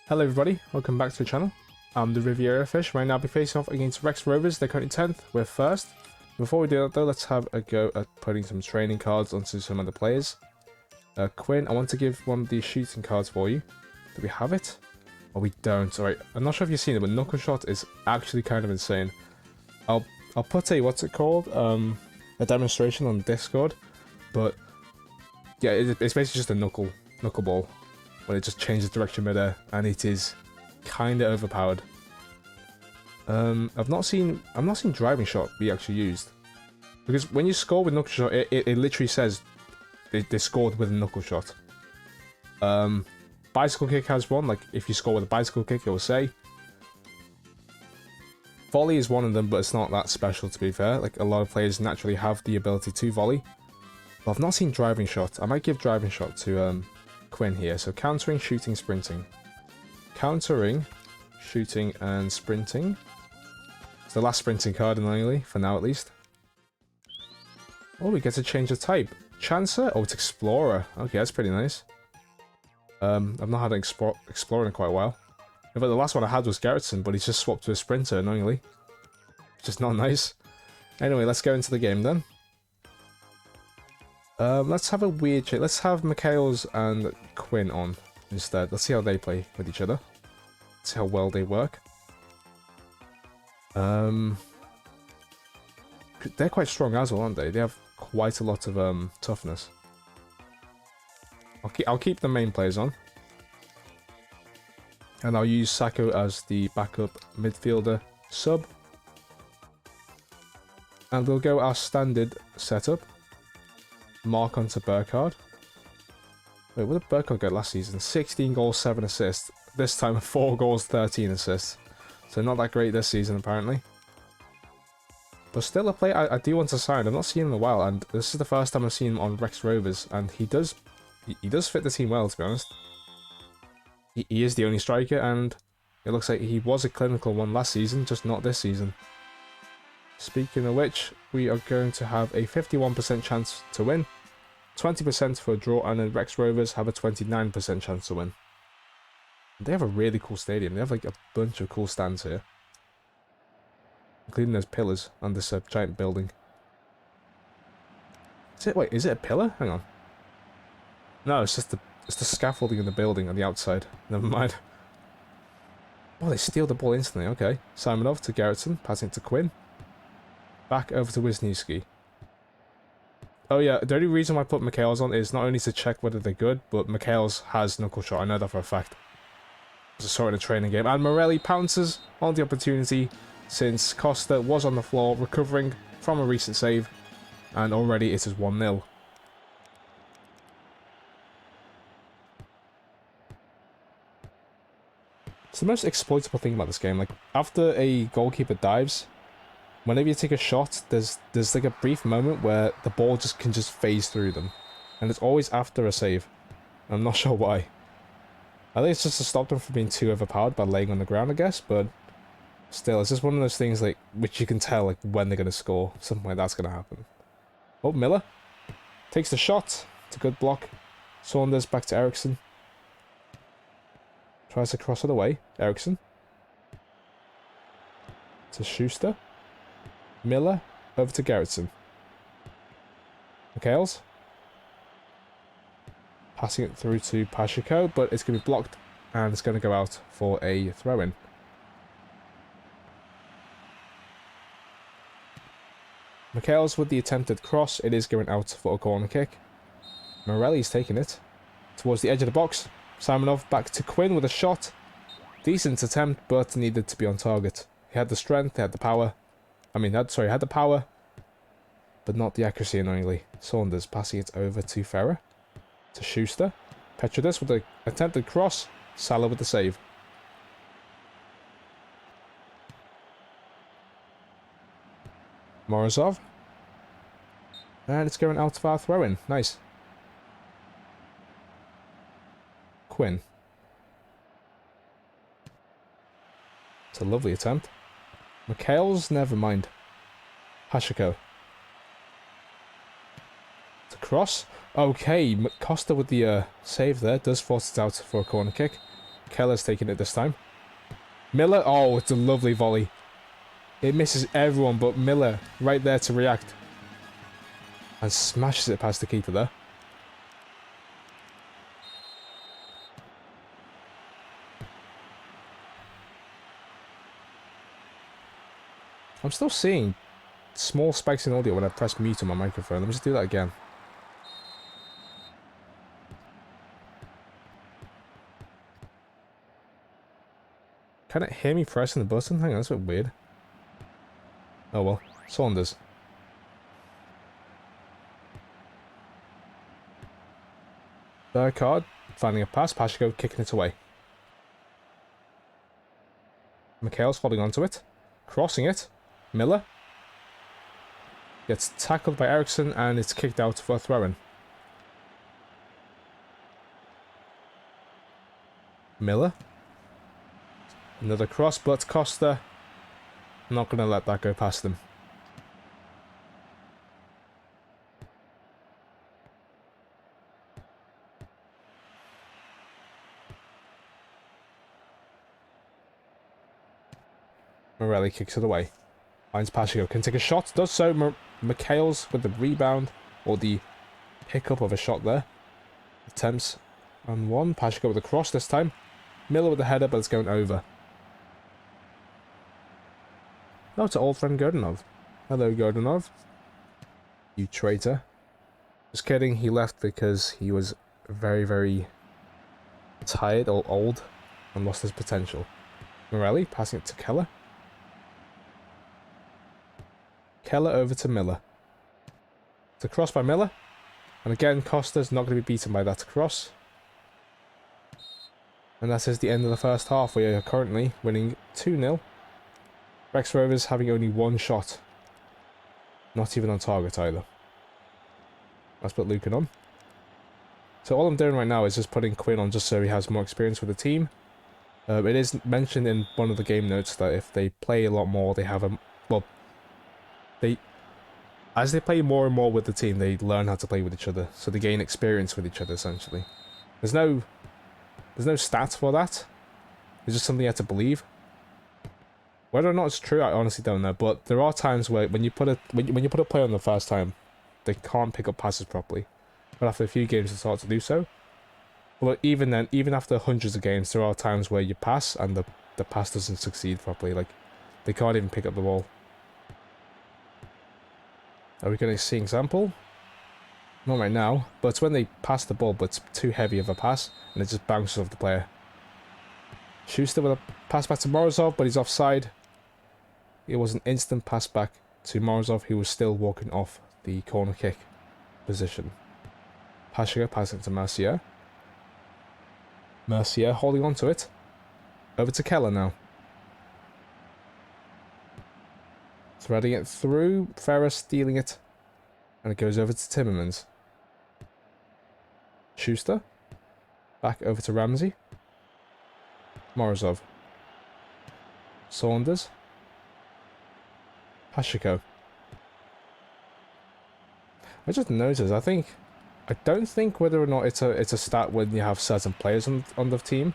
Hello everybody, welcome back to the channel. I'm the Riviera Fish. Right now I'll be facing off against Rex Rovers. They're currently 10th, we're first. Before we do that though, let's have a go at putting some training cards onto some other players. Quinn, I want to give one of these shooting cards for you. Do we have it? Or we don't. Alright, I'm not sure if you've seen it, but Knuckle Shot is actually kind of insane. I'll put a, what's it called? A demonstration on Discord. But yeah, it's basically just a knuckleball. When it just changes direction midair, and it is kind of overpowered. I've not seen driving shot be actually used, because when you score with knuckle shot, it literally says they scored with a knuckle shot. Bicycle kick has one, like if you score with a bicycle kick, it will say. Volley is one of them, but it's not that special to be fair. Like a lot of players naturally have the ability to volley, but I've not seen driving shot. I might give driving shot to Quinn here. So countering, shooting, sprinting. Countering, shooting, and sprinting. It's the last sprinting card annoyingly, for now at least. Oh, we get to change the type. Chancer? Oh, it's Explorer. Okay, that's pretty nice. I've not had an Explorer in quite a while. In fact, the last one I had was Gerritsen, but he's just swapped to a Sprinter, annoyingly. Just not nice. Anyway, let's go into the game then. Let's have a weird check. Let's have Mikhails and Quinn on instead. Let's see how they play with each other. See how well they work. They're quite strong as well, aren't they? They have quite a lot of toughness. I'll keep the main players on. And I'll use Sacco as the backup midfielder sub. And we'll go our standard setup. Mark onto Burkhardt. Wait, what did Burkhardt get last season? 16 goals, 7 assists. This time 4 goals, 13 assists. So not that great this season apparently. But still a player I do want to sign. I've not seen him in a while, and this is the first time I've seen him on Rex Rovers, and he does fit the team well, to be honest. He is the only striker, and it looks like he was a clinical one last season, just not this season. Speaking of which, we are going to have a 51% chance to win, 20% for a draw, and then Rex Rovers have a 29% chance to win. They have a really cool stadium. They have like a bunch of cool stands here, including those pillars on this giant building. Wait, is it a pillar? Hang on. No, it's just the scaffolding in the building on the outside. Never mind. Oh, they steal the ball instantly. Okay, Simonov to Gerritsen, passing it to Quinn. Back over to Wisniewski. Oh yeah, the only reason why I put Mikhails on is not only to check whether they're good, but Mikhails has knuckle shot. I know that for a fact. I saw it in a training game. And Morelli pounces on the opportunity since Costa was on the floor recovering from a recent save. And already it is 1-0. It's the most exploitable thing about this game. Like, after a goalkeeper dives, whenever you take a shot, there's like a brief moment where the ball can phase through them. And it's always after a save. I'm not sure why. I think it's just to stop them from being too overpowered by laying on the ground, I guess, but still, it's just one of those things like which you can tell like when they're going to score. Something like that's going to happen. Oh, Miller takes the shot. It's a good block. Saunders back to Eriksson. Tries to cross it away. Eriksson. To Schuster. Miller, over to Gerritsen. Mikhails. Passing it through to Pashiko, but it's going to be blocked, and it's going to go out for a throw-in. Mikhails with the attempted cross. It is going out for a corner kick. Morelli's taking it towards the edge of the box. Simonov back to Quinn with a shot. Decent attempt, but needed to be on target. He had the strength, he had the power. Had the power, but not the accuracy, annoyingly. Saunders passing it over to Ferrer. To Schuster. Petrodis with the attempted cross. Salah with the save. Morozov. And it's going out of our throw-in. Nice. Quinn. It's a lovely attempt. Mikhails, never mind. Pashiko. To cross. Okay, Costa with the save there does force it out for a corner kick. Keller's taking it this time. Miller, oh, it's a lovely volley. It misses everyone but Miller right there to react. And smashes it past the keeper there. I'm still seeing small spikes in audio when I press mute on my microphone. Let me just do that again. Can it hear me pressing the button? Hang on, that's a bit weird. Oh well. Saunders. Third card. Finding a pass. Pashiko kicking it away. Mikhail's holding onto it. Crossing it. Miller. Gets tackled by Eriksson and it's kicked out for a throw-in. Miller. Another cross, but Costa not going to let that go past them. Morelli kicks it away. Finds Pashiko. Can take a shot. Does so. Mikhail's with the rebound, or the pickup of a shot there. Attempts on one. Pashiko with a cross this time. Miller with the header, but it's going over. No, to old friend Godunov. Hello, Godunov. You traitor. Just kidding, he left because he was very, very tired or old and lost his potential. Morelli passing it to Keller. Keller over to Miller. It's a cross by Miller. And again, Costa's not going to be beaten by that cross. And that is the end of the first half. We are currently winning 2-0. Rex Rovers having only one shot. Not even on target either. Let's put Lucan on. So all I'm doing right now is just putting Quinn on just so he has more experience with the team. It is mentioned in one of the game notes that if they play a lot more, they have a... Well, as they play more and more with the team, they learn how to play with each other. So they gain experience with each other, essentially. There's no stats for that. It's just something you have to believe. Whether or not it's true, I honestly don't know. But there are times where when you put a player on the first time, they can't pick up passes properly. But after a few games, they start to do so. But even then, even after hundreds of games, there are times where you pass and the pass doesn't succeed properly. Like, they can't even pick up the ball. Are we going to see an example? Not right now, but it's when they pass the ball, but it's too heavy of a pass, and it just bounces off the player. Schuster with a pass back to Morozov, but he's offside. It was an instant pass back to Morozov, who was still walking off the corner kick position. Pashiko passing to Mercier. Mercier holding on to it. Over to Keller now. Threading it through, Ferris stealing it, and it goes over to Timmermans. Schuster, back over to Ramsey. Morozov. Saunders. Pashiko. I just noticed, I don't think whether or not it's a stat when you have certain players on the team.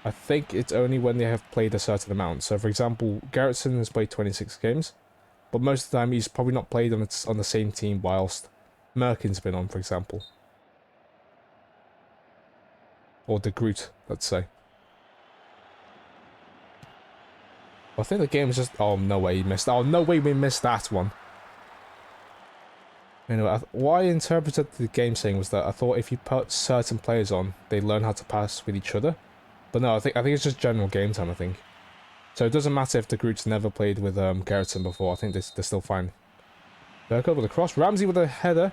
I think it's only when they have played a certain amount. So for example, Gerritsen has played 26 games. But most of the time, he's probably not played on the same team whilst Merkin's been on, for example. Or De Groot, let's say. I think the game is just... Oh, no way he missed... Oh, no way we missed that one. Anyway, what I interpreted the game saying was that I thought if you put certain players on, they learn how to pass with each other. But no, I think it's just general game time, I think. So it doesn't matter if the Groot's never played with Gerritsen before. I think they're still fine. Berkov with a cross. Ramsey with a header.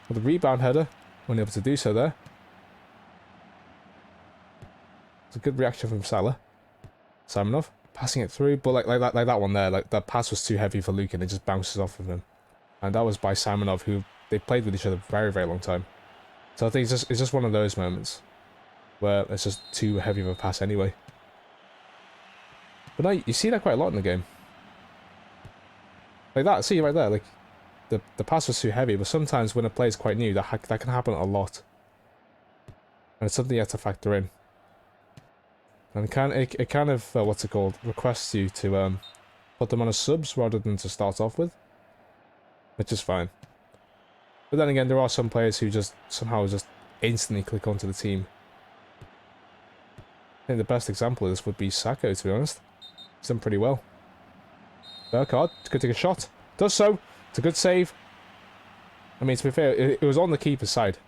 With a rebound header. Unable to do so there. It's a good reaction from Salah. Simonov passing it through. But like that one there. Like that pass was too heavy for Luke and it just bounces off of him. And that was by Simonov, who they played with each other for a very, very long time. So I think it's just one of those moments. Where it's just too heavy of a pass anyway. But no, you see that quite a lot in the game. Like that, see right there, like, the pass was too heavy, but sometimes when a player's quite new, that can happen a lot. And it's something you have to factor in. And it kind of, what's it called, requests you to put them on as subs rather than to start off with. Which is fine. But then again, there are some players who just somehow just instantly click onto the team. I think the best example of this would be Sacco, to be honest. He's done pretty well. Burkhardt could take a shot. Does so. It's a good save. I mean, to be fair, it was on the keeper's side.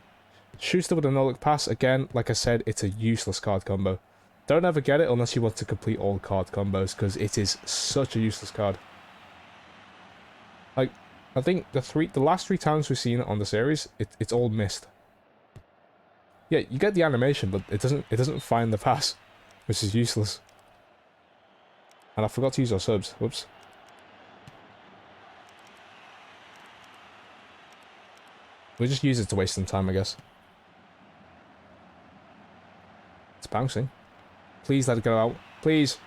Schuster with a no-look pass. Again, like I said, it's a useless card combo. Don't ever get it unless you want to complete all card combos, because it is such a useless card. Like, I think the last 3 times we've seen it on the series, it's all missed. Yeah, you get the animation, but it doesn't find the pass, which is useless. And I forgot to use our subs. Whoops. We'll just use it to waste some time, I guess. It's bouncing. Please let it go out. Please.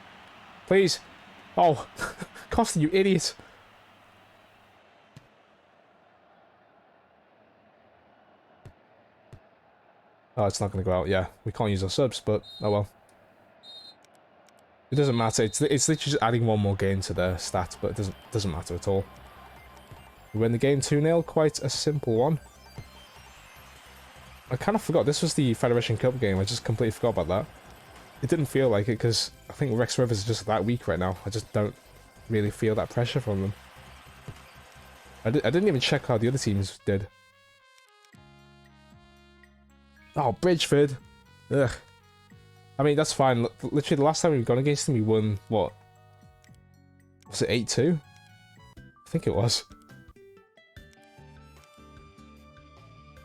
Please. Oh. Costa, you idiot. Oh, it's not going to go out. Yeah, we can't use our subs, but oh well. It doesn't matter. It's literally just adding one more game to their stats, but it doesn't matter at all. We win the game 2-0. Quite a simple one. I kind of forgot. This was the Federation Cup game. I just completely forgot about that. It didn't feel like it because I think Rex Rivers is just that weak right now. I just don't really feel that pressure from them. I didn't even check how the other teams did. Oh, Bridgeford. Ugh. I mean, that's fine. Literally, the last time we've gone against them, we won, what? Was it 8-2? I think it was.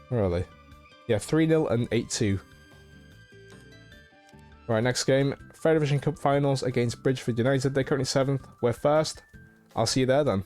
Where are they? Yeah, 3-0 and 8-2. Alright, next game. Federation Cup Finals against Bridgeford United. They're currently 7th. We're 1st. I'll see you there then.